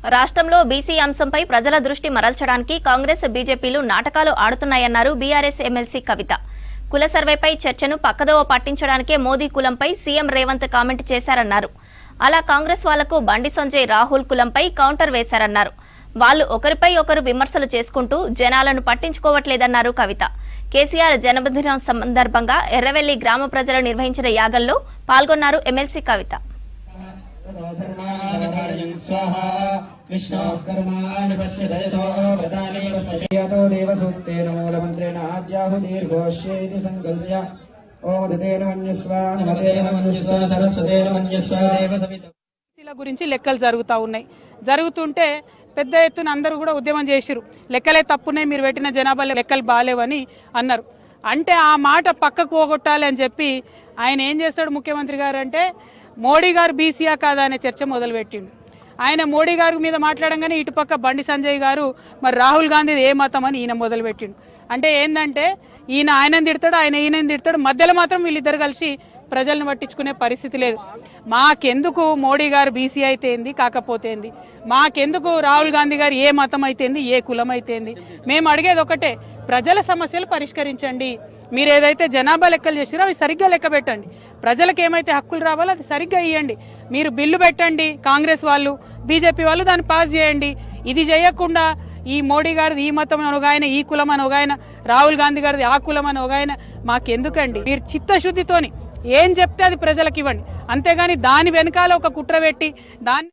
రాష్ట్రంలో బీసీ అంశంపై ప్రజల దృష్టి మరల్చడానికి కాంగ్రెస్ బీజేపీలు నాటకాలు ఆడుతున్నాయన్నారు బీఆర్ఎస్ ఎమ్మెల్సీ కవిత. కుల సర్వేపై చర్చను పక్కదోవ పట్టించడానికే మోదీ కులంపై సీఎం రేవంత్ కామెంట్ చేశారన్నారు. అలా కాంగ్రెస్ వాళ్లకు బండి సంజయ్ రాహుల్ కులంపై కౌంటర్ వేశారన్నారు. వాళ్లు ఒకరిపై ఒకరు విమర్శలు చేసుకుంటూ జనాలను పట్టించుకోవట్లేదన్నారు కవిత. కేసీఆర్ జన్మదినం సందర్భంగా ఎర్రవెల్లి గ్రామ ప్రజలు నిర్వహించిన యాగంలో పాల్గొన్నారు ఎమ్మెల్సీ కవిత. గురించి లెక్కలు జరుగుతూ ఉన్నాయి. జరుగుతుంటే పెద్ద ఎత్తున అందరూ కూడా ఉద్యమం చేసిరు. లెక్కలే తప్పునే, మీరు పెట్టిన జనాభా లెక్కలు బాగాలేవని అన్నారు. అంటే ఆ మాట పక్కకు పోగొట్టాలి అని చెప్పి ఆయన ఏం చేస్తాడు ముఖ్యమంత్రి గారు అంటే, మోడీ గారు బీసీయా కాదా అనే చర్చ మొదలుపెట్టిండు. ఆయన మోడీ గారి మీద మాట్లాడంగానే ఇటుపక్క బండి సంజయ్ గారు మరి రాహుల్ గాంధీ ఏ మతం అని ఈయన మొదలుపెట్టిండు. అంటే ఏంటంటే ఆయనని తిడతాడు, ఆయన ఈయనని తిడతాడు, మధ్యలో మాత్రం వీళ్ళిద్దరు కలిసి ప్రజలను పట్టించుకునే పరిస్థితి లేదు. మాకెందుకు మోడీ గారు బీసీ అయితే ఏంది, కాకపోతే ఏంది, మాకెందుకు రాహుల్ గాంధీ గారు ఏ మతం అయితేంది, ఏ కులం అయితేంది, మేము అడిగేది ఒకటే, ప్రజల సమస్యలు పరిష్కరించండి. మీరు ఏదైతే జనాభా లెక్కలు చేసిరో అవి సరిగ్గా లెక్క పెట్టండి. ప్రజలకు ఏమైతే హక్కులు రావాలో అది సరిగ్గా ఇవ్వండి. మీరు బిల్లు పెట్టండి, కాంగ్రెస్ వాళ్ళు బీజేపీ వాళ్ళు దాన్ని పాస్ చేయండి. ఇది చేయకుండా ఈ మోడీ గారిది ఈ మతం అని ఒక ఆయన, ఈ కులం అని ఒక ఆయన, రాహుల్ గాంధీ గారిది ఆ కులం అని ఒక ఆయన, మాకెందుకండి? మీరు చిత్తశుద్ధితోని ఏం చెప్తే అది ప్రజలకు ఇవ్వండి. అంతేగాని దాని వెనకాల ఒక కుట్ర పెట్టి దాన్ని